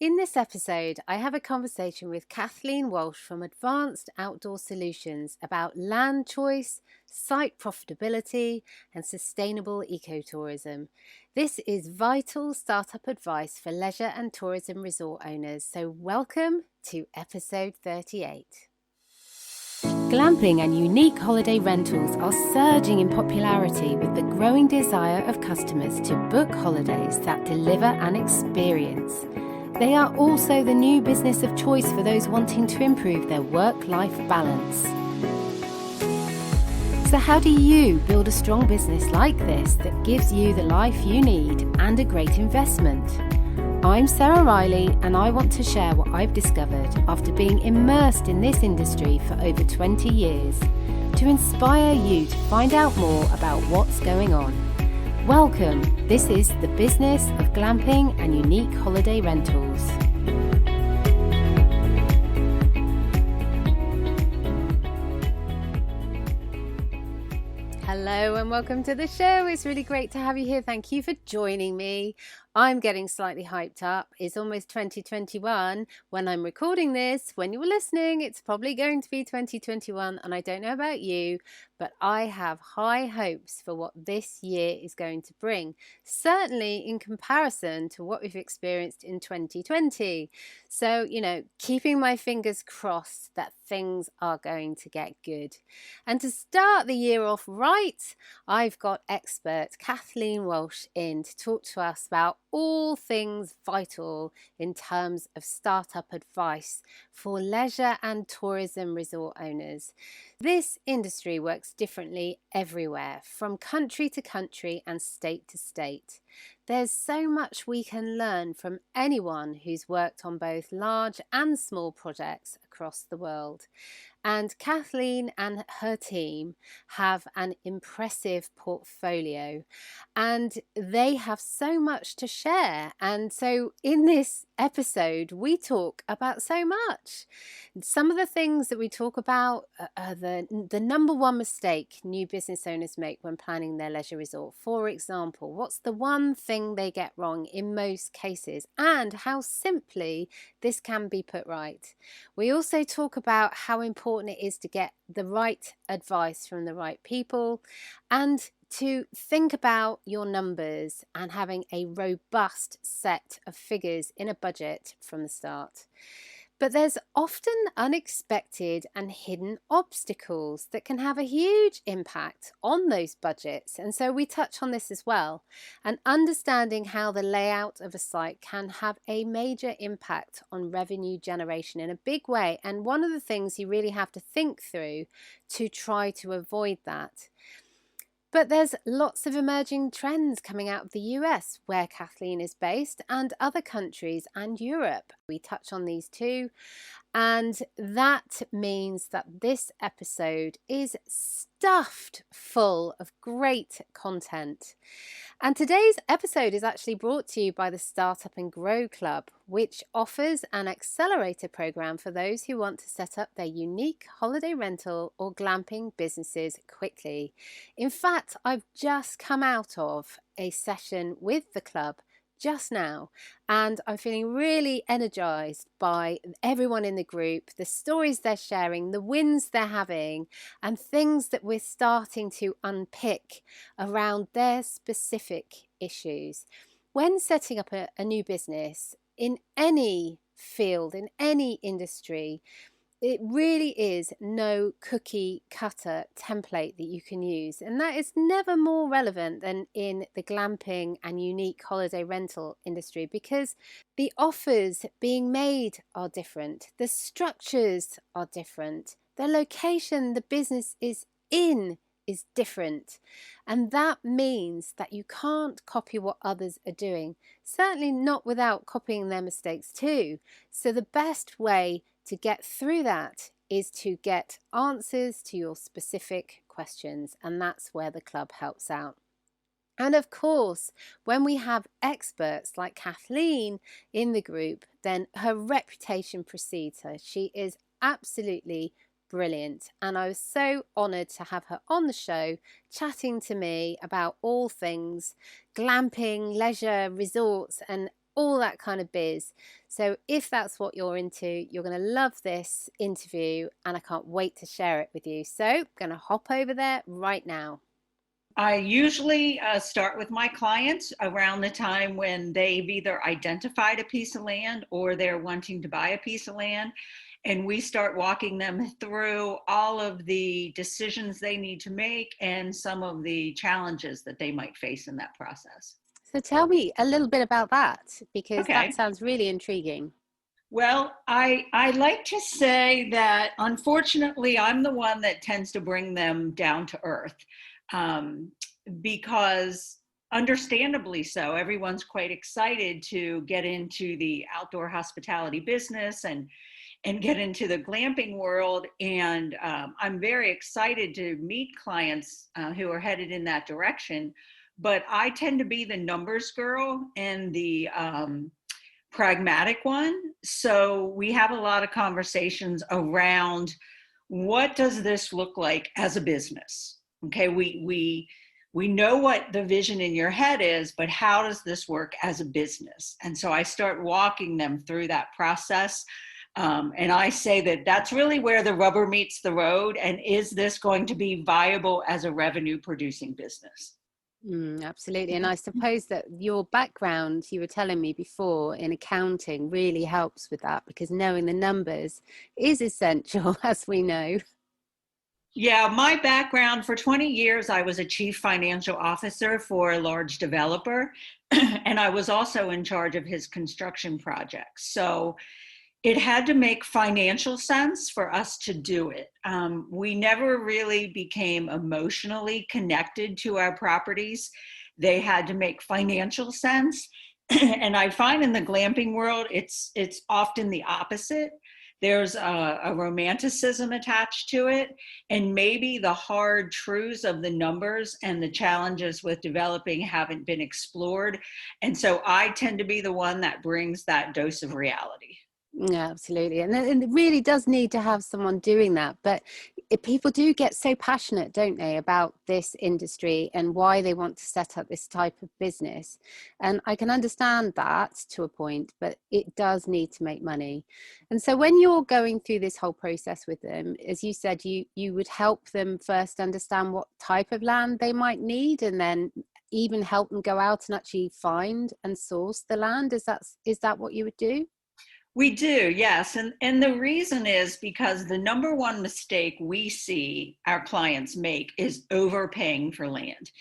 In this episode, I have a conversation with Kathleen Walsh from Advanced Outdoor Solutions about land choice, site profitability, and sustainable ecotourism. This is vital startup advice for leisure and tourism resort owners, so welcome to episode 38. Glamping and unique holiday rentals are surging in popularity with the growing desire of customers to book holidays that deliver an experience. They are also the new business of choice for those wanting to improve their work-life balance. So how do you build a strong business like this that gives you the life you need and a great investment? I'm Sarah Riley, and I want to share what I've discovered after being immersed in this industry for over 20 years to inspire you to find out more about what's going on. Welcome, this is the business of glamping and unique holiday rentals. Hello and welcome to the show. It's really great to have you here. Thank you for joining me. I'm getting slightly hyped up. It's almost 2021 when I'm recording this. When you're listening, it's probably going to be 2021, and I don't know about you, but I have high hopes for what this year is going to bring, certainly in comparison to what we've experienced in 2020. So, keeping my fingers crossed that things are going to get good. And to start the year off right, I've got expert Kathleen Walsh in to talk to us about all things vital in terms of startup advice for leisure and tourism resort owners. This industry works differently everywhere, from country to country and state to state. There's so much we can learn from anyone who's worked on both large and small projects across the world. And Kathleen and her team have an impressive portfolio, and they have so much to share. And so in this episode, we talk about so much. Some of the things that we talk about are the number one mistake new business owners make when planning their leisure resort. For example, what's the one thing they get wrong in most cases, and how simply this can be put right. We also talk about how important it is to get the right advice from the right people, and to think about your numbers and having a robust set of figures in a budget from the start. But there's often unexpected and hidden obstacles that can have a huge impact on those budgets. And so we touch on this as well. And understanding how the layout of a site can have a major impact on revenue generation in a big way. And one of the things you really have to think through to try to avoid that. But there's lots of emerging trends coming out of the US, where Kathleen is based, and other countries and Europe. We touch on these too. And that means that this episode is stuffed full of great content. And today's episode is actually brought to you by the Startup and Grow Club, which offers an accelerator program for those who want to set up their unique holiday rental or glamping businesses quickly. In fact, I've just come out of a session with the club just now, and I'm feeling really energized by everyone in the group, the stories they're sharing, the wins they're having, and things that we're starting to unpick around their specific issues. When setting up a new business in any field, in any industry, it really is no cookie cutter template that you can use. And that is never more relevant than in the glamping and unique holiday rental industry, because the offers being made are different. The structures are different. The location the business is in is different. And that means that you can't copy what others are doing. Certainly not without copying their mistakes too. So the best way to get through that is to get answers to your specific questions, and that's where the club helps out. And of course, when we have experts like Kathleen in the group, then her reputation precedes her. She is absolutely brilliant, and I was so honoured to have her on the show chatting to me about all things glamping, leisure, resorts, and all that kind of biz. So if that's what you're into, you're going to love this interview and I can't wait to share it with you. So I'm going to hop over there right now. I usually start with my clients around the time when they've either identified a piece of land or they're wanting to buy a piece of land. And we start walking them through all of the decisions they need to make and some of the challenges that they might face in that process. So tell me a little bit about that, because that Okay. sounds really intriguing. Well, I like to say that unfortunately, I'm the one that tends to bring them down to earth, um, because understandably so, everyone's quite excited to get into the outdoor hospitality business and get into the glamping world. And I'm very excited to meet clients who are headed in that direction. But I tend to be the numbers girl and the pragmatic one. So we have a lot of conversations around what does this look like as a business? Okay, we know what the vision in your head is, but how does this work as a business? And so I start walking them through that process. And I say that that's really where the rubber meets the road. And is this going to be viable as a revenue producing business? Absolutely. And I suppose that your background, you were telling me before, in accounting really helps with that, because knowing the numbers is essential, as we know. Yeah, my background for 20 years, I was a chief financial officer for a large developer, and I was also in charge of his construction projects. So it had to make financial sense for us to do it. We never really became emotionally connected to our properties. They had to make financial sense. And I find in the glamping world, it's often the opposite. There's a romanticism attached to it, and maybe the hard truths of the numbers and the challenges with developing haven't been explored. And so I tend to be the one that brings that dose of reality. Yeah, absolutely. And it really does need to have someone doing that. But people do get so passionate, don't they, about this industry and why they want to set up this type of business. And I can understand that to a point, but it does need to make money. And so when you're going through this whole process with them, as you said, you would help them first understand what type of land they might need, and then even help them go out and actually find and source the land. Is that what you would do? We do, yes. And the reason is because the number one mistake we see our clients make is overpaying for land.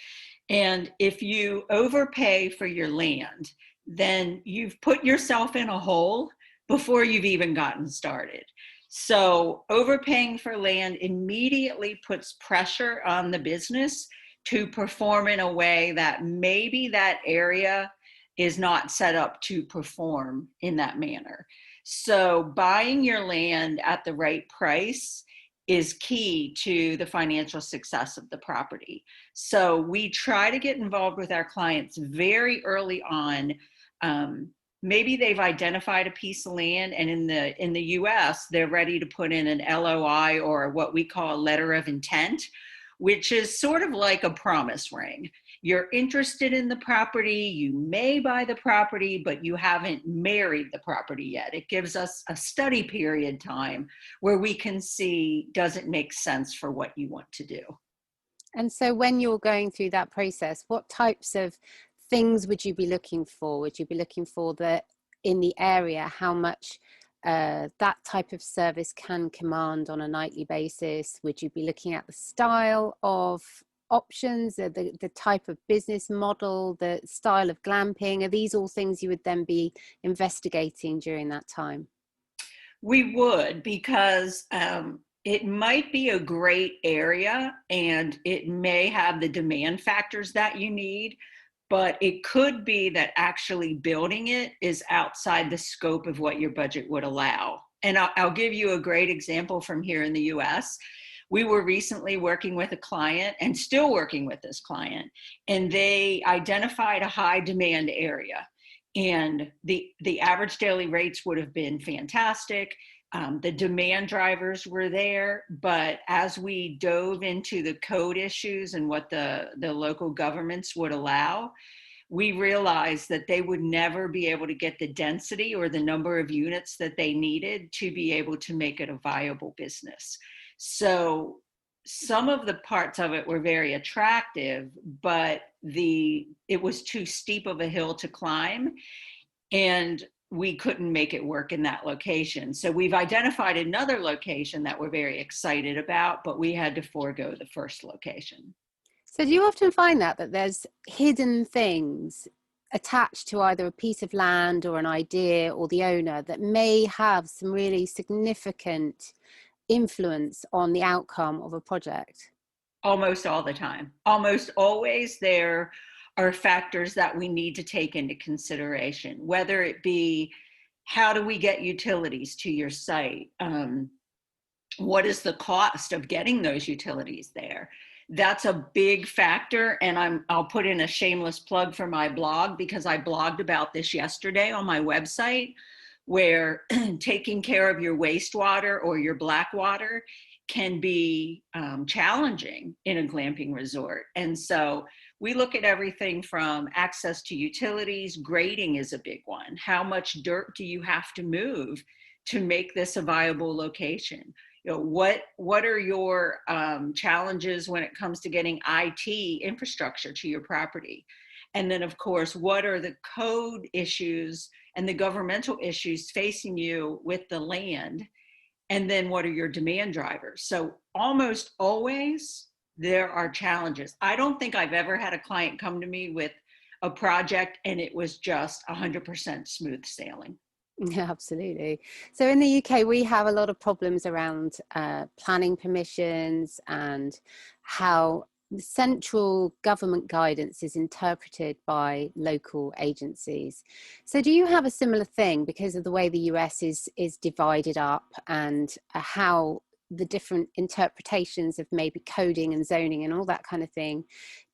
And if you overpay for your land, then you've put yourself in a hole before you've even gotten started. So overpaying for land immediately puts pressure on the business to perform in a way that maybe that area is not set up to perform in that manner. So buying your land at the right price is key to the financial success of the property. So we try to get involved with our clients very early on. Maybe they've identified a piece of land, and in the US, they're ready to put in an LOI, or what we call a letter of intent, which is sort of like a promise ring. You're interested in the property, you may buy the property, but you haven't married the property yet. It gives us a study period time where we can see, does it make sense for what you want to do? And so when you're going through that process, what types of things would you be looking for? Would you be looking for the in the area, how much that type of service can command on a nightly basis? Would you be looking at the style of options, the type of business model, the style of glamping? Are these all things you would then be investigating during that time? We would, because it might be a great area and it may have the demand factors that you need, but it could be that actually building it is outside the scope of what your budget would allow. And I'll give you a great example from here in the US. We were recently working with a client, and still working with this client, and they identified a high demand area. And the average daily rates would have been fantastic. The demand drivers were there, but as we dove into the code issues and what the local governments would allow, we realized that they would never be able to get the density or the number of units that they needed to be able to make it a viable business. So some of the parts of it were very attractive, but it was too steep of a hill to climb, and we couldn't make it work in that location. So we've identified another location that we're very excited about, but we had to forego the first location. So do you often find that there's hidden things attached to either a piece of land or an idea or the owner that may have some really significant influence on the outcome of a project? Almost all the time. Almost always there are factors that we need to take into consideration, whether it be how do we get utilities to your site? What is the cost of getting those utilities there? That's a big factor. And I'll put in a shameless plug for my blog, because I blogged about this yesterday on my website, where taking care of your wastewater or your black water can be challenging in a glamping resort. And so we look at everything from access to utilities. Grading is a big one. How much dirt do you have to move to make this a viable location? You know, what are your challenges when it comes to getting IT infrastructure to your property? And then, of course, what are the code issues and the governmental issues facing you with the land? And then what are your demand drivers? So almost always there are challenges. I don't think I've ever had a client come to me with a project and it was just 100% smooth sailing. Yeah, absolutely. So in the UK, we have a lot of problems around planning permissions and how the central government guidance is interpreted by local agencies. So do you have a similar thing because of the way the US is divided up, and how the different interpretations of maybe coding and zoning and all that kind of thing?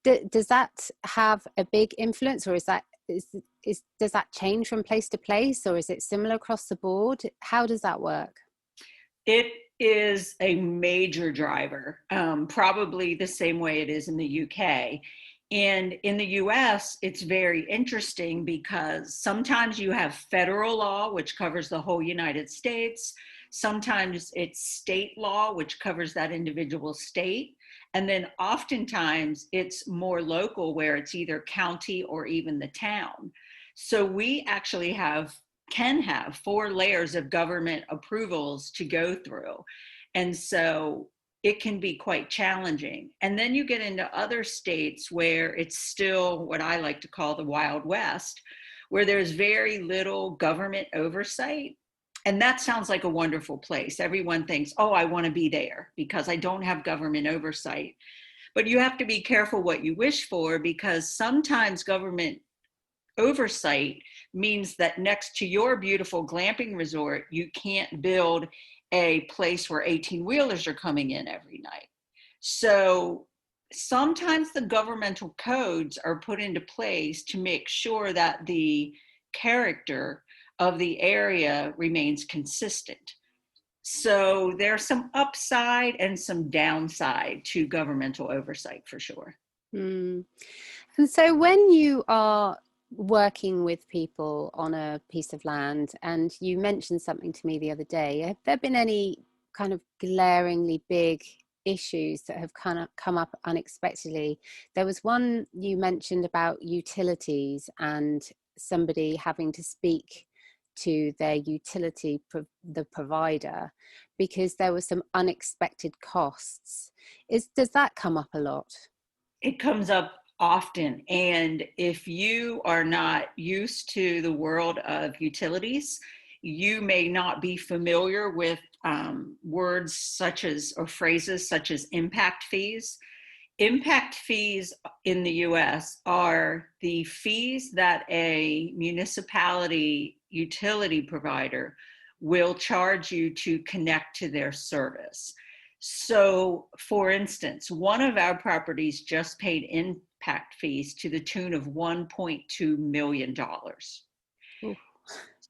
Does that have a big influence, or does that change from place to place, or is it similar across the board? How does that work? It is a major driver, probably the same way it is in the UK. And in the US, it's very interesting because sometimes you have federal law, which covers the whole United States. Sometimes it's state law, which covers that individual state. And then oftentimes it's more local, where it's either county or even the town. So we actually can have 4 layers of government approvals to go through. And so it can be quite challenging. And then you get into other states where it's still what I like to call the Wild West, where there's very little government oversight. And that sounds like a wonderful place. Everyone thinks, oh, I want to be there because I don't have government oversight. But you have to be careful what you wish for, because sometimes government oversight means that next to your beautiful glamping resort, you can't build a place where 18-wheelers are coming in every night. So sometimes the governmental codes are put into place to make sure that the character of the area remains consistent. So there's some upside and some downside to governmental oversight for sure. Mm. And so when you are working with people on a piece of land, and you mentioned something to me the other day, have there been any kind of glaringly big issues that have kind of come up unexpectedly? There was one you mentioned about utilities and somebody having to speak to their the provider, because there were some unexpected costs. Does that come up a lot? It comes up often. And if you are not used to the world of utilities, you may not be familiar with words such as, or phrases such as impact fees. Impact fees in the US are the fees that a municipality utility provider will charge you to connect to their service. So, for instance, one of our properties just paid impact fees to the tune of $1.2 million. Ooh.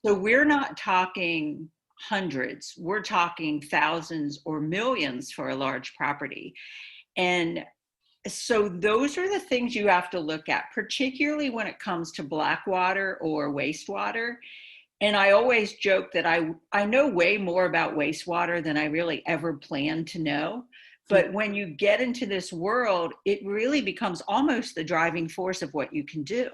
So we're not talking hundreds, we're talking thousands or millions for a large property. And So those are the things you have to look at, particularly when it comes to black water or wastewater. And I always joke that I know way more about wastewater than I really ever planned to know. But when you get into this world, it really becomes almost the driving force of what you can do.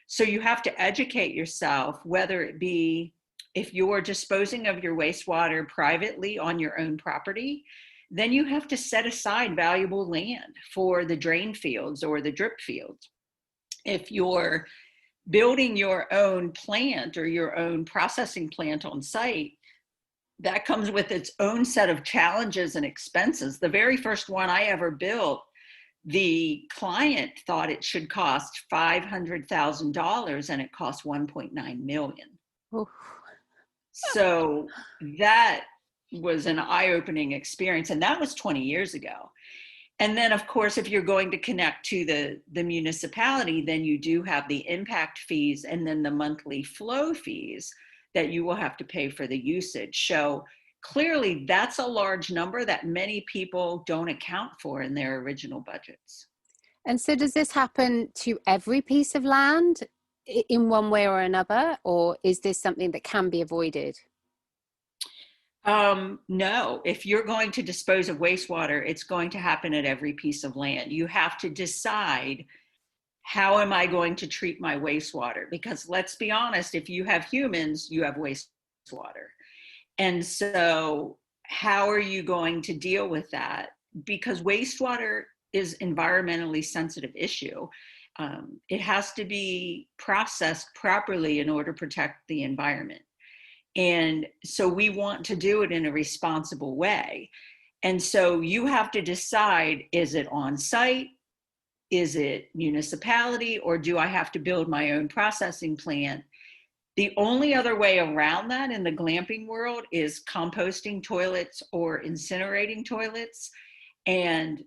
So you have to educate yourself, whether it be if you're disposing of your wastewater privately on your own property, then you have to set aside valuable land for the drain fields or the drip fields. If you're building your own plant or your own processing plant on site, that comes with its own set of challenges and expenses. The very first one I ever built, the client thought it should cost $500,000 and it cost 1.9 million. Oof. So that was an eye-opening experience, and that was 20 years ago. And then, of course, if you're going to connect to the municipality, then you do have the impact fees and then the monthly flow fees that you will have to pay for the usage. So clearly, that's a large number that many people don't account for in their original budgets. And so does this happen to every piece of land in one way or another, or is this something that can be avoided? No, if you're going to dispose of wastewater, it's going to happen at every piece of land. You have to decide, how am I going to treat my wastewater? Because let's be honest, if you have humans, you have wastewater. And so how are you going to deal with that? Because wastewater is environmentally sensitive issue. It has to be processed properly in order to protect the environment. And so we want to do it in a responsible way. And so you have to decide, is it on site? Is it municipality? Or do I have to build my own processing plant? The only other way around that in the glamping world is composting toilets or incinerating toilets. And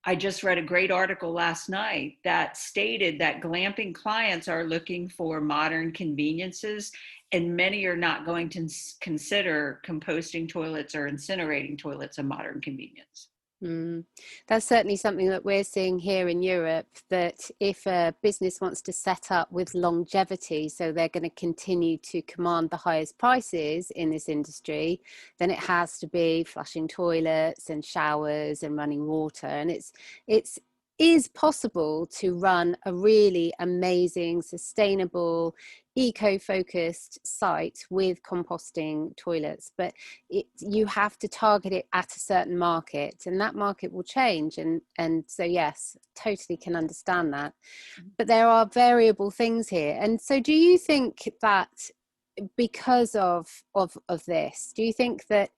I just read a great article last night that stated that glamping clients are looking for modern conveniences, and many are not going to consider composting toilets or incinerating toilets a modern convenience. That's certainly something that we're seeing here in Europe, that if a business wants to set up with longevity, so they're going to continue to command the highest prices in this industry, then it has to be flushing toilets and showers and running water. And it's is possible to run a really amazing, sustainable, eco-focused site with composting toilets, but you have to target it at a certain market, and that market will change. And so yes, totally can understand that. But there are variable things here. And so do you think that because of this, do you think that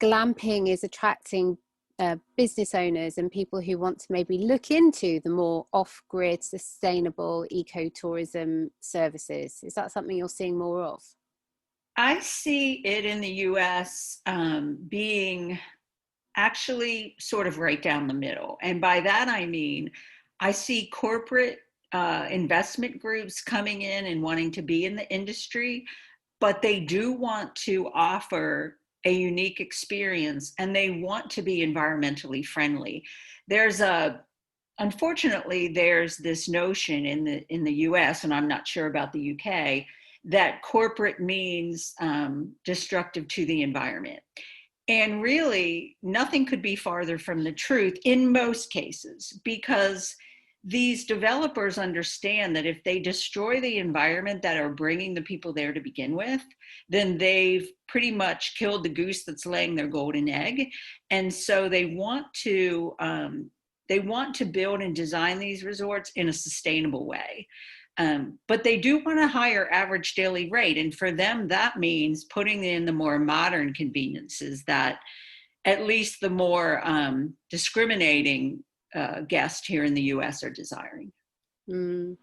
glamping is attracting business owners and people who want to maybe look into the more off-grid, sustainable ecotourism services? Is that something you're seeing more of? I see it in the US being actually sort of right down the middle. And by that, I mean, I see corporate investment groups coming in and wanting to be in the industry, but they do want to offer a unique experience, and they want to be environmentally friendly. Unfortunately, there's this notion in the US, and I'm not sure about the UK, that corporate means destructive to the environment. And really, nothing could be farther from the truth in most cases, because these developers understand that if they destroy the environment that are bringing the people there to begin with, then they've pretty much killed the goose that's laying their golden egg. And so they want to build and design these resorts in a sustainable way. But they do want a higher average daily rate. And for them, that means putting in the more modern conveniences that at least the more discriminating guests here in the US are desiring. Mm.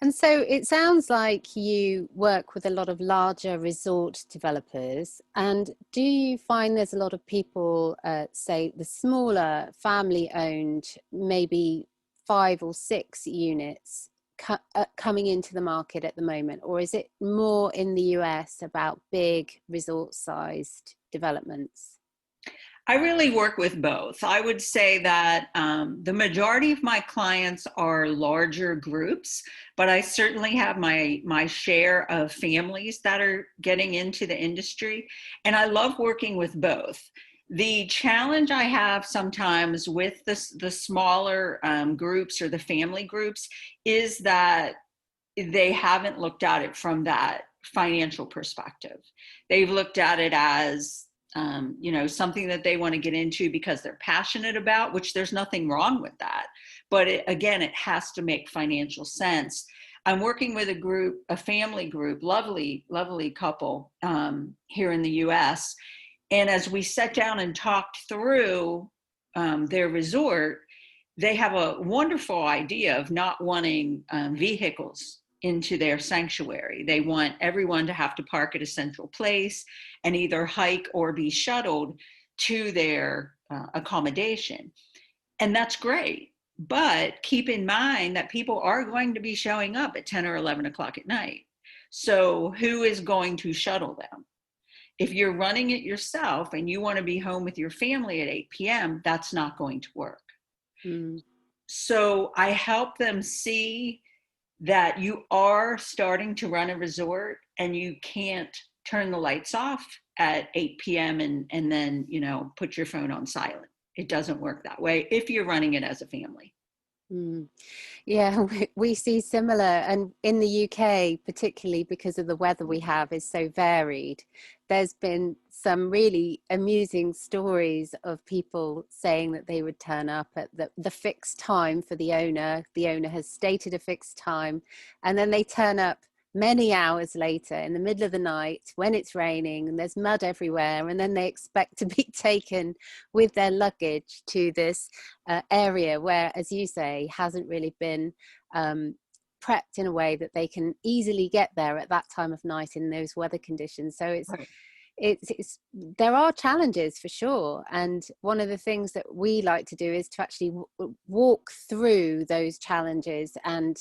And so it sounds like you work with a lot of larger resort developers. And do you find there's a lot of people, say the smaller family owned, maybe 5 or 6 units coming into the market at the moment? Or is it more in the US about big resort sized developments? I really work with both. I would say that the majority of my clients are larger groups, but I certainly have my share of families that are getting into the industry, and I love working with both. The challenge I have sometimes with the smaller groups or the family groups is that they haven't looked at it from that financial perspective. They've looked at it as something that they want to get into because they're passionate about, which there's nothing wrong with that. But again, it has to make financial sense. I'm working with a family group, lovely, lovely couple here in the US. And as we sat down and talked through their resort, they have a wonderful idea of not wanting vehicles into their sanctuary. They want everyone to have to park at a central place and either hike or be shuttled to their accommodation. And that's great. But keep in mind that people are going to be showing up at 10 or 11 o'clock at night. So who is going to shuttle them? If you're running it yourself and you want to be home with your family at 8 p.m., that's not going to work. Mm. So I help them see that you are starting to run a resort and you can't turn the lights off at 8 p.m. and then, put your phone on silent. It doesn't work that way if you're running it as a family. Mm. Yeah, we see similar, and in the UK, particularly because of the weather we have is so varied, there's been some really amusing stories of people saying that they would turn up at the fixed time for the owner. The owner has stated a fixed time, and then they turn up many hours later in the middle of the night when it's raining and there's mud everywhere, and then they expect to be taken with their luggage to this area where, as you say, hasn't really been prepped in a way that they can easily get there at that time of night in those weather conditions. So Right. it's there are challenges for sure, and one of the things that we like to do is to actually walk through those challenges and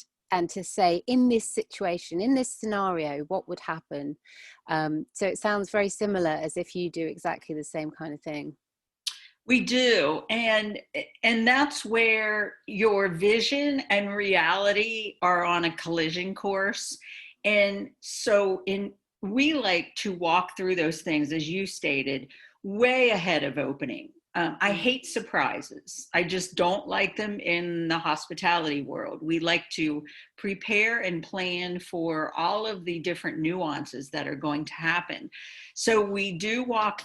to say, in this situation, in this scenario, what would happen? So it sounds very similar, as if you do exactly the same kind of thing. We do. And that's where your vision and reality are on a collision course. And so we like to walk through those things, as you stated, way ahead of opening. I Mm. hate surprises. I just don't like them in the hospitality world. We like to prepare and plan for all of the different nuances that are going to happen. So we do we walk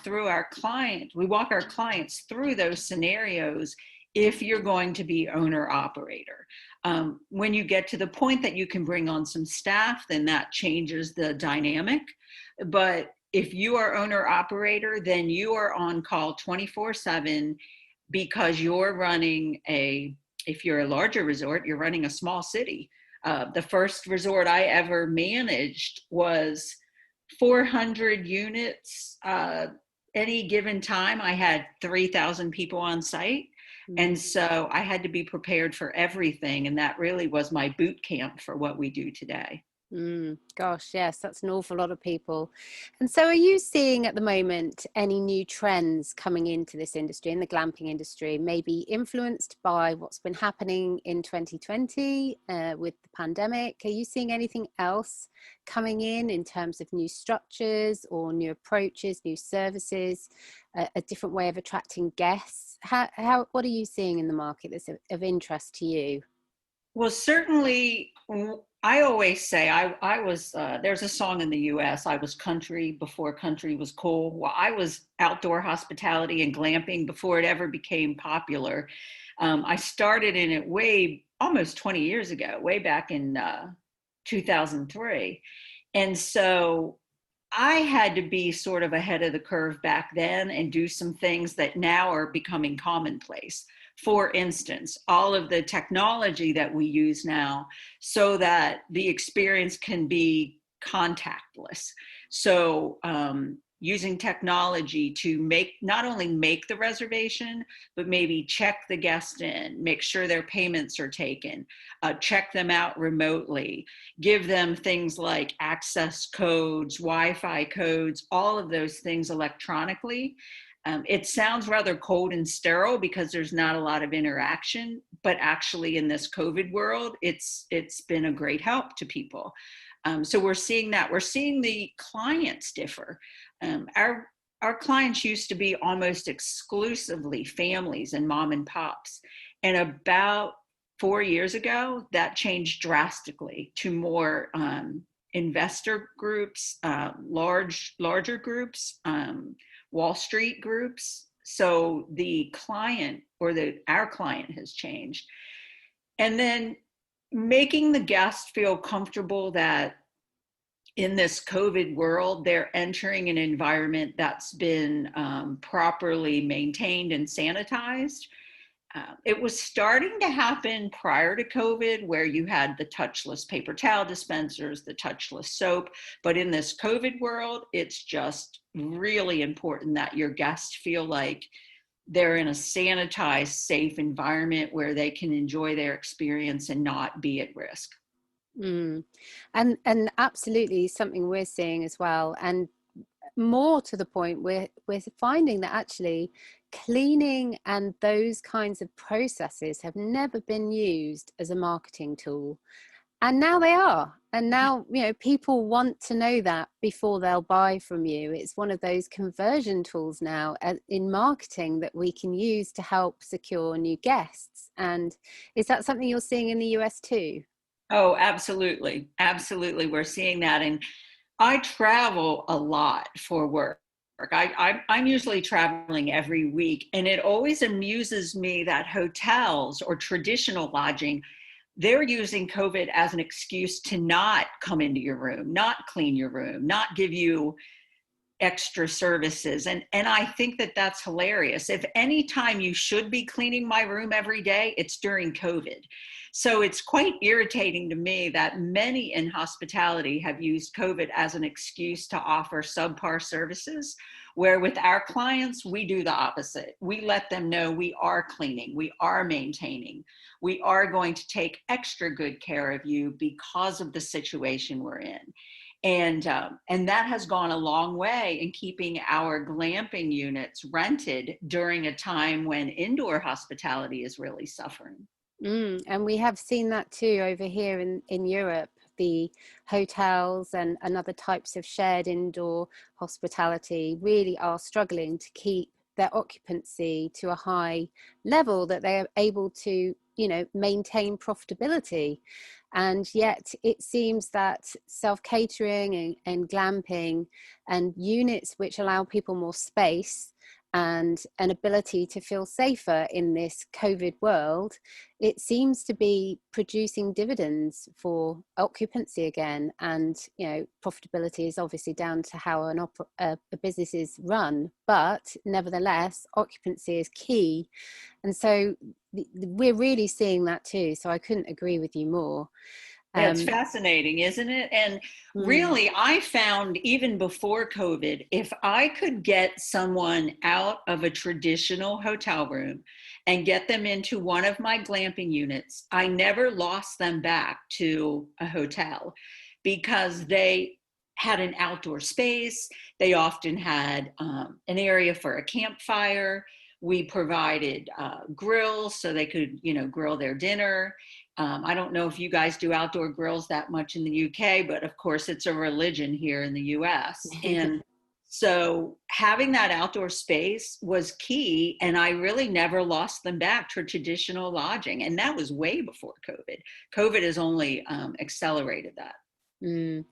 our clients through those scenarios if you're going to be owner operator. When you get to the point that you can bring on some staff, then that changes the dynamic. But if you are owner operator, then you are on call 24/7 because if you're a larger resort, you're running a small city. The first resort I ever managed was 400 units. Any given time, I had 3,000 people on site. And so I had to be prepared for everything. And that really was my boot camp for what we do today. Gosh, yes, that's an awful lot of people. And so are you seeing at the moment any new trends coming into this industry, in the glamping industry, maybe influenced by what's been happening in 2020 with the pandemic? Are you seeing anything else coming in terms of new structures or new approaches, new services, a different way of attracting guests? What are you seeing in the market that's of interest to you? Well, certainly, I always say I was, there's a song in the US, I was country before country was cool. Well, I was outdoor hospitality and glamping before it ever became popular. I started in it almost 20 years ago, way back in 2003. And so I had to be sort of ahead of the curve back then and do some things that now are becoming commonplace. For instance, all of the technology that we use now so that the experience can be contactless. So using technology to not only make the reservation, but maybe check the guest in, make sure their payments are taken, check them out remotely, give them things like access codes, Wi-Fi codes, all of those things electronically. It sounds rather cold and sterile because there's not a lot of interaction, but actually in this COVID world, it's been a great help to people. So we're seeing that. We're seeing the clients differ. Our clients used to be almost exclusively families and mom and pops, and about 4 years ago, that changed drastically to more investor groups, larger groups, Wall Street groups. So the client or our client has changed. And then making the guest feel comfortable that in this COVID world, they're entering an environment that's been properly maintained and sanitized. It was starting to happen prior to COVID, where you had the touchless paper towel dispensers, the touchless soap. But in this COVID world, it's just really important that your guests feel like they're in a sanitized, safe environment where they can enjoy their experience and not be at risk. Mm. And absolutely something we're seeing as well. And more to the point, we're finding that actually cleaning and those kinds of processes have never been used as a marketing tool, and now they are. And now, people want to know that before they'll buy from you. It's one of those conversion tools now in marketing that we can use to help secure new guests. And is that something you're seeing in the US too? Oh, absolutely. Absolutely. We're seeing that. And I travel a lot for work. I'm usually traveling every week, and it always amuses me that hotels or traditional lodging, they're using COVID as an excuse to not come into your room, not clean your room, not give you extra services. And I think that that's hilarious. If any time you should be cleaning my room every day, it's during COVID. So it's quite irritating to me that many in hospitality have used COVID as an excuse to offer subpar services, where with our clients, we do the opposite. We let them know we are cleaning, we are maintaining, we are going to take extra good care of you because of the situation we're in. And that has gone a long way in keeping our glamping units rented during a time when indoor hospitality is really suffering. And we have seen that too over here in Europe. The hotels and other types of shared indoor hospitality really are struggling to keep their occupancy to a high level that they are able to, maintain profitability. And yet it seems that self-catering and glamping and units which allow people more space and an ability to feel safer in this COVID world, it seems to be producing dividends for occupancy again. And, profitability is obviously down to how a business is run, but nevertheless, occupancy is key. And so we're really seeing that too. So I couldn't agree with you more. Yeah, it's fascinating, isn't it? And Mm. really, I found even before COVID, if I could get someone out of a traditional hotel room and get them into one of my glamping units, I never lost them back to a hotel because they had an outdoor space. They often had an area for a campfire. We provided grills so they could, grill their dinner. I don't know if you guys do outdoor grills that much in the UK, but of course it's a religion here in the US. And so having that outdoor space was key. And I really never lost them back to traditional lodging. And that was way before COVID. COVID has only accelerated that. Mm.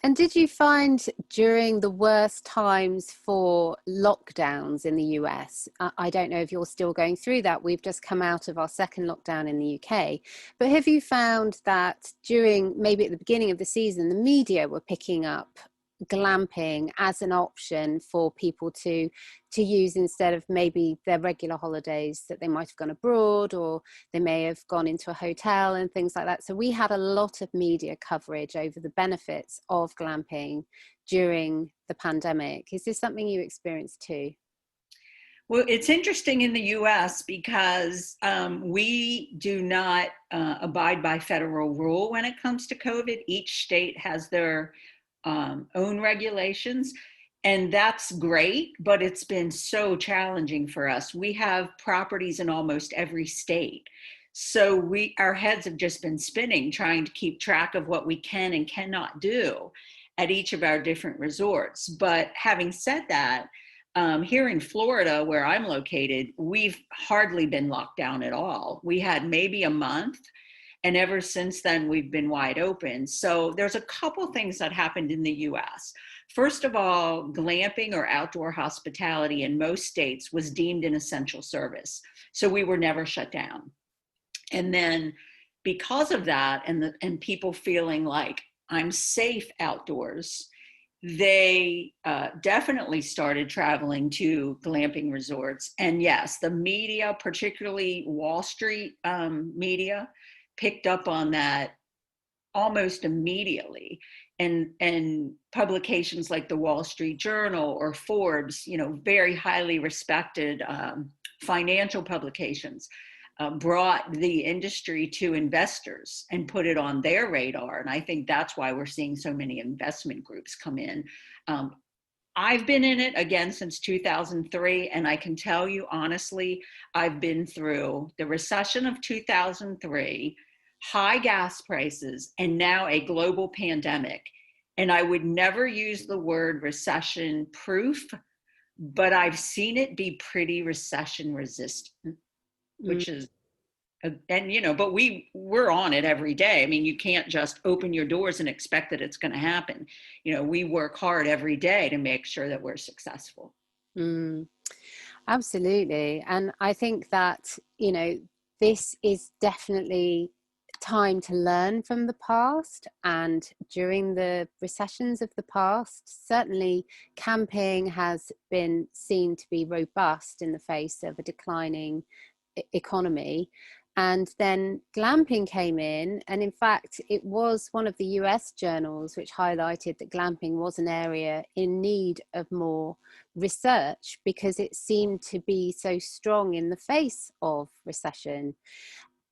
And did you find during the worst times for lockdowns in the US, I don't know if you're still going through that, we've just come out of our second lockdown in the UK, but have you found that during maybe at the beginning of the season, the media were picking up glamping as an option for people to use instead of maybe their regular holidays that they might have gone abroad, or they may have gone into a hotel and things like that? So we had a lot of media coverage over the benefits of glamping during the pandemic. Is this something you experienced too? Well, it's interesting in the US because we do not abide by federal rule when it comes to COVID. Each state has their own regulations. And that's great, but it's been so challenging for us. We have properties in almost every state. So our heads have just been spinning trying to keep track of what we can and cannot do at each of our different resorts. But having said that, here in Florida, where I'm located, we've hardly been locked down at all. We had maybe a month, and ever since then, we've been wide open. So there's a couple things that happened in the US. First of all, glamping or outdoor hospitality in most states was deemed an essential service. So we were never shut down. And then because of that, and people feeling like I'm safe outdoors, they definitely started traveling to glamping resorts. And yes, the media, particularly Wall Street media, picked up on that almost immediately. And publications like the Wall Street Journal or Forbes, very highly respected financial publications, brought the industry to investors and put it on their radar. And I think that's why we're seeing so many investment groups come in. I've been in it again since 2003, and I can tell you honestly, I've been through the recession of 2003, high gas prices, and now a global pandemic. And I would never use the word recession proof, but I've seen it be pretty recession resistant, Mm. which is, but we're on it every day. I mean, you can't just open your doors and expect that it's going to happen. We work hard every day to make sure that we're successful. Mm. Absolutely. And I think that, this is definitely time to learn from the past. And during the recessions of the past, certainly camping has been seen to be robust in the face of a declining economy. And then glamping came in, and in fact it was one of the US journals which highlighted that glamping was an area in need of more research because it seemed to be so strong in the face of recession.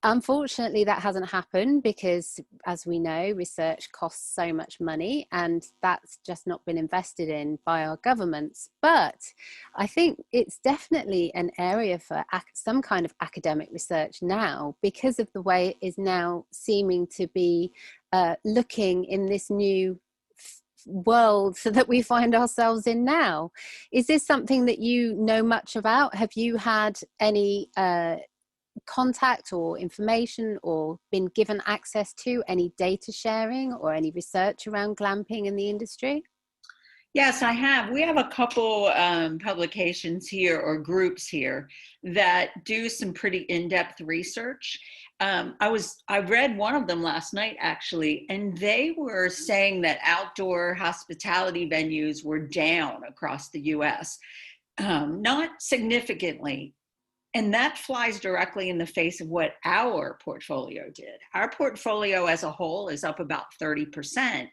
Unfortunately, that hasn't happened because, as we know, research costs so much money, and that's just not been invested in by our governments. But I think it's definitely an area for some kind of academic research now, because of the way it is now seeming to be looking in this new world that we find ourselves in now. Is this something that you know much about? Have you had any contact or information or been given access to any data sharing or any research around glamping in the industry? Yes, I have. We have a couple publications here or groups here that do some pretty in-depth research. I read one of them last night actually, and they were saying that outdoor hospitality venues were down across the US, not significantly. And that flies directly in the face of what our portfolio did. Our portfolio as a whole is up about 30%.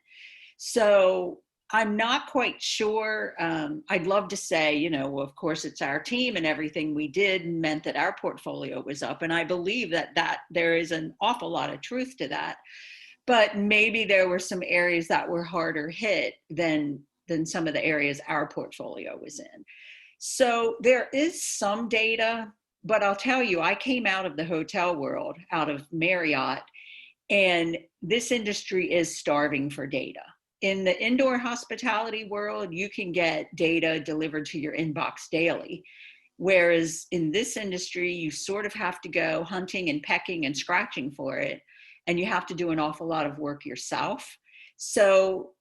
So I'm not quite sure. I'd love to say, well, of course, it's our team and everything we did meant that our portfolio was up. And I believe that there is an awful lot of truth to that. But maybe there were some areas that were harder hit than some of the areas our portfolio was in. So there is some data, but I'll tell you, I came out of the hotel world, out of Marriott, and this industry is starving for data. In the indoor hospitality world, you can get data delivered to your inbox daily. Whereas in this industry, you sort of have to go hunting and pecking and scratching for it. And you have to do an awful lot of work yourself. So,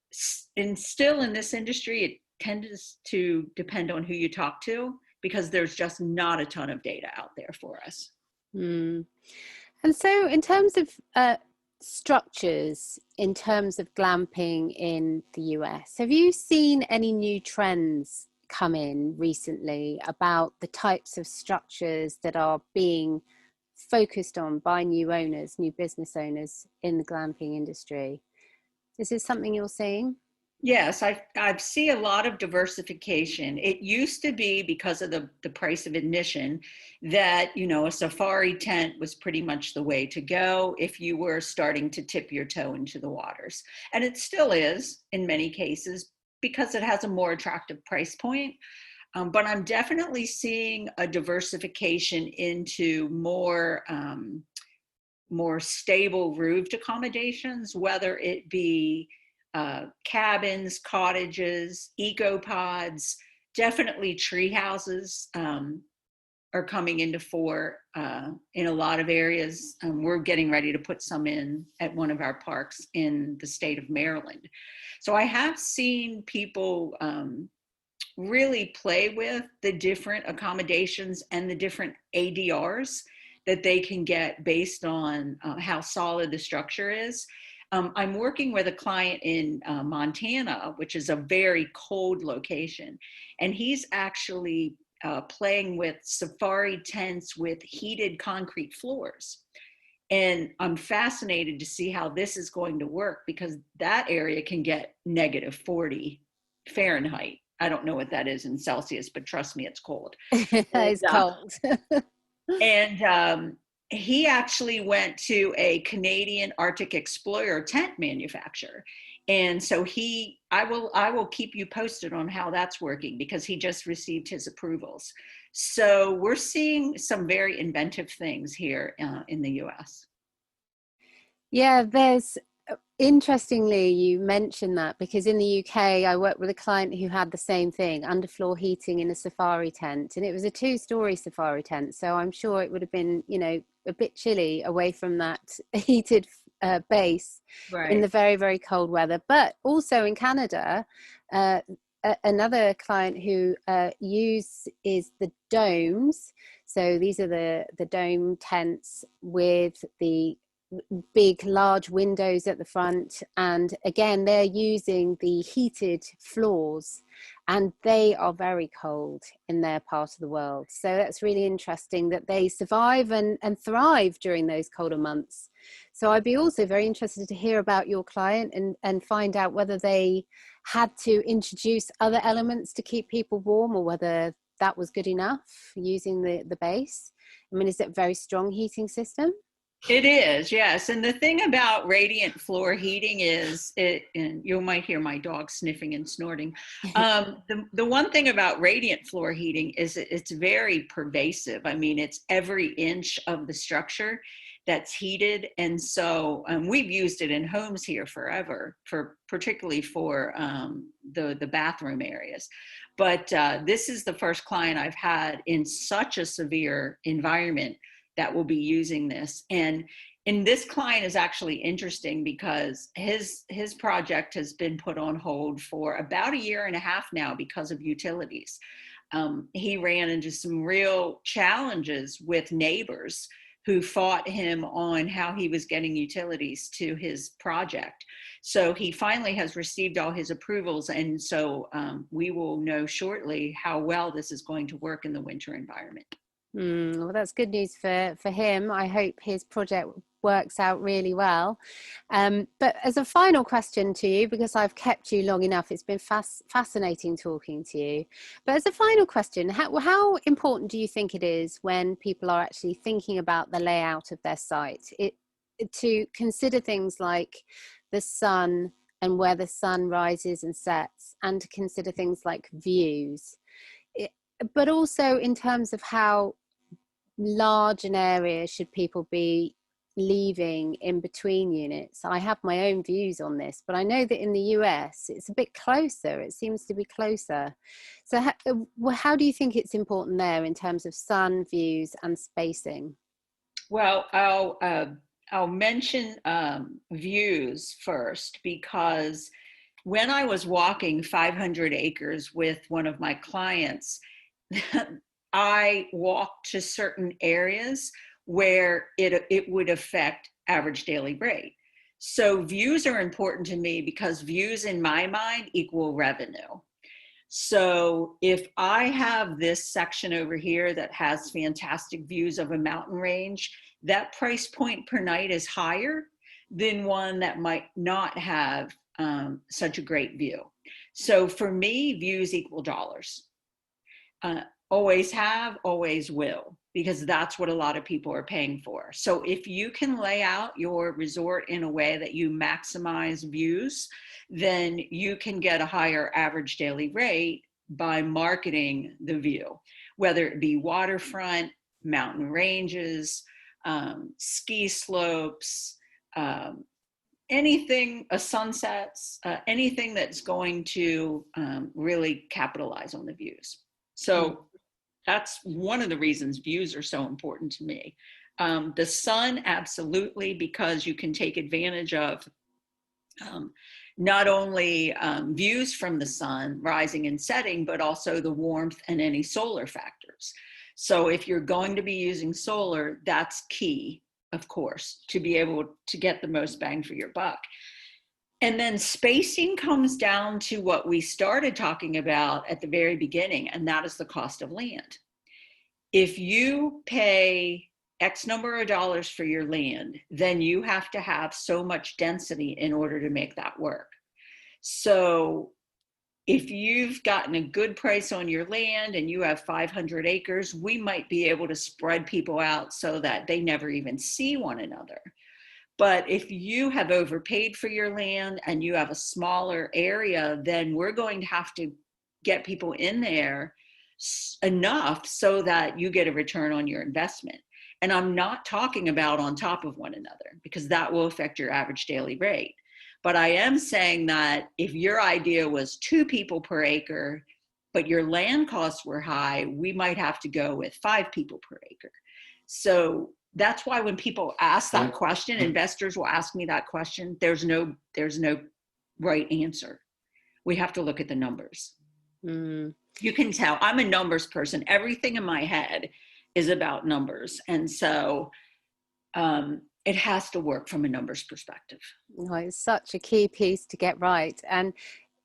and still in this industry, it tends to depend on who you talk to because there's just not a ton of data out there for us. Mm. And so in terms of structures, in terms of glamping in the US, have you seen any new trends come in recently about the types of structures that are being focused on by new owners, new business owners in the glamping industry? Is this something you're seeing? Yes, I see a lot of diversification. It used to be because of the price of admission that, a safari tent was pretty much the way to go if you were starting to tip your toe into the waters. And it still is in many cases. because it has a more attractive price point. But I'm definitely seeing a diversification into more stable roofed accommodations, whether it be cabins, cottages, eco-pods, definitely tree houses are coming into fore in a lot of areas. We're getting ready to put some in at one of our parks in the state of Maryland. So I have seen people really play with the different accommodations and the different ADRs that they can get based on how solid the structure is. I'm working with a client in Montana, which is a very cold location, and he's actually playing with safari tents with heated concrete floors. And I'm fascinated to see how this is going to work, because that area can get -40 Fahrenheit. I don't know what that is in Celsius, but trust me, it's cold. It's cold. And he actually went to a Canadian Arctic Explorer tent manufacturer. And so I will keep you posted on how that's working, because he just received his approvals. So we're seeing some very inventive things here in the US. Yeah, interestingly, you mentioned that, because in the UK, I worked with a client who had the same thing, underfloor heating in a safari tent, and it was a 2-story safari tent. So I'm sure it would have been, a bit chilly away from that heated base in the Right. very, very cold weather. But also in Canada, another client who uses the domes. So these are the dome tents with the big large windows at the front, and again they're using the heated floors, and they are very cold in their part of the world. So that's really interesting that they survive and thrive during those colder months. So I'd be also very interested to hear about your client and find out whether they had to introduce other elements to keep people warm, or whether that was good enough using the base. I mean, is it a very strong heating system? It is, yes. And the thing about radiant floor heating is and you might hear my dog sniffing and snorting. The one thing about radiant floor heating is it's very pervasive. I mean, it's every inch of the structure that's heated. And so we've used it in homes here forever, particularly for the bathroom areas. But this is the first client I've had in such a severe environment that will be using this. And this client is actually interesting, because his project has been put on hold for about 1.5 years now because of utilities. He ran into some real challenges with neighbors who fought him on how he was getting utilities to his project. So he finally has received all his approvals. And so we will know shortly how well this is going to work in the winter environment. Well, that's good news for him. I hope his project works out really well. But as a final question to you, because I've kept you long enough, it's been fascinating talking to you. But as a final question, how important do you think it is when people are actually thinking about the layout of their site, to consider things like the sun and where the sun rises and sets, and to consider things like views, but also in terms of how large an area should people be leaving in between units? I have my own views on this, but I know that in the US it's a bit closer. It seems to be closer. So how do you think it's important there in terms of sun, views and spacing? Well, I'll mention views first, because when I was walking 500 acres with one of my clients, I walked to certain areas where it would affect average daily rate. So views are important to me, because views in my mind equal revenue. So if I have this section over here that has fantastic views of a mountain range, that price point per night is higher than one that might not have such a great view. So for me, views equal dollars. Always have, always will. because that's what a lot of people are paying for. So if you can lay out your resort in a way that you maximize views, then you can get a higher average daily rate by marketing the view, whether it be waterfront, mountain ranges, ski slopes, anything, sunsets, anything that's going to really capitalize on the views. So that's one of the reasons views are so important to me. The sun, absolutely, because you can take advantage of not only views from the sun rising and setting, but also the warmth and any solar factors. So if you're going to be using solar, that's key, of course, to be able to get the most bang for your buck. And then spacing comes down to what we started talking about at the very beginning, and that is the cost of land. If you pay X number of dollars for your land, then you have to have so much density in order to make that work. So if you've gotten a good price on your land and you have 500 acres, we might be able to spread people out so that they never even see one another. But if you have overpaid for your land and you have a smaller area, then we're going to have to get people in there enough so that you get a return on your investment. And I'm not talking about on top of one another, because that will affect your average daily rate. But I am saying that if your idea was 2 people per acre, but your land costs were high, we might have to go with 5 people per acre. So that's why when people ask that question, investors will ask me that question, there's no right answer. We have to look at the numbers. You can tell I'm a numbers person. Everything in my head is about numbers. And so it has to work from a numbers perspective. Oh, it's such a key piece to get right. And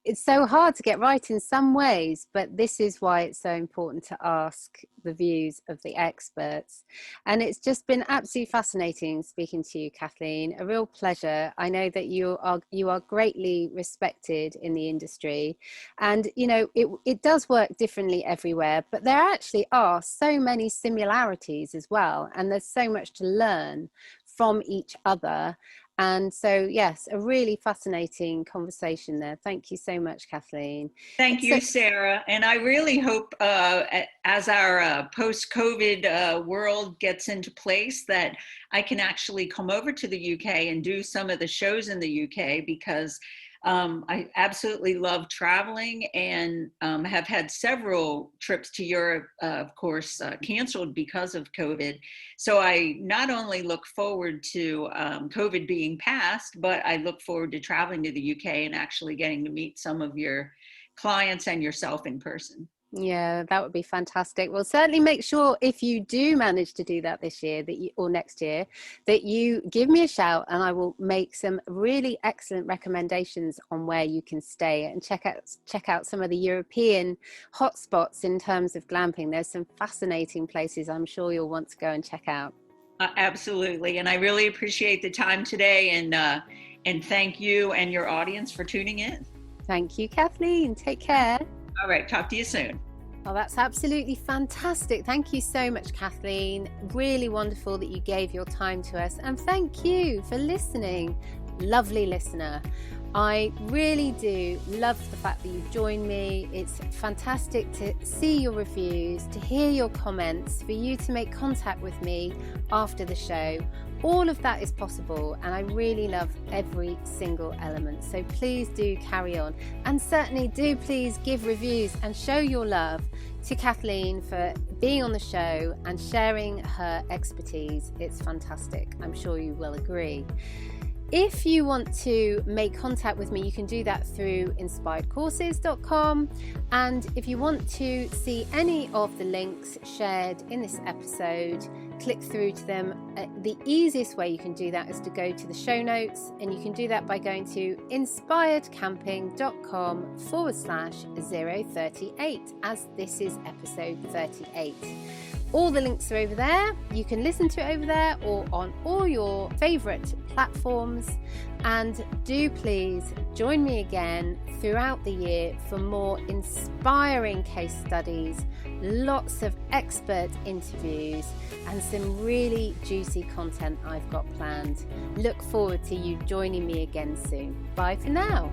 it's so hard to get right in some ways, but this is why it's so important to ask the views of the experts. And it's just been absolutely fascinating speaking to you, Kathleen. A real pleasure. I know that you are greatly respected in the industry, and you know it does work differently everywhere, but there actually are so many similarities as well, and there's so much to learn from each other. And so, yes, a really fascinating conversation there. Thank you so much, Kathleen. Thank you, Sarah. And I really hope as our post-COVID world gets into place that I can actually come over to the UK and do some of the shows in the UK, because I absolutely love traveling and have had several trips to Europe, of course, canceled because of COVID. So I not only look forward to COVID being past, but I look forward to traveling to the UK and actually getting to meet some of your clients and yourself in person. Yeah, that would be fantastic. Well, certainly make sure if you do manage to do that this year or next year, that you give me a shout, and I will make some really excellent recommendations on where you can stay, and check out some of the European hotspots in terms of glamping. There's some fascinating places I'm sure you'll want to go and check out. Absolutely. And I really appreciate the time today, and thank you and your audience for tuning in. Thank you, Kathleen. Take care. All right. Talk to you soon. Oh, that's absolutely fantastic. Thank you so much, Kathleen. Really wonderful that you gave your time to us. And thank you for listening. Lovely listener. I really do love the fact that you've joined me. It's fantastic to see your reviews, to hear your comments, for you to make contact with me after the show. All of that is possible, and I really love every single element. So please do carry on, and certainly do please give reviews and show your love to Kathleen for being on the show and sharing her expertise. It's fantastic. I'm sure you will agree. If you want to make contact with me, you can do that through inspiredcourses.com. And if you want to see any of the links shared in this episode, click through to them. The easiest way you can do that is to go to the show notes, and you can do that by going to inspiredcamping.com/038, as this is episode 38. All the links are over there. You can listen to it over there or on all your favourite platforms. And do please join me again throughout the year for more inspiring case studies lots of expert interviews, and some really juicy content I've got planned. Look forward to you joining me again soon. Bye for now.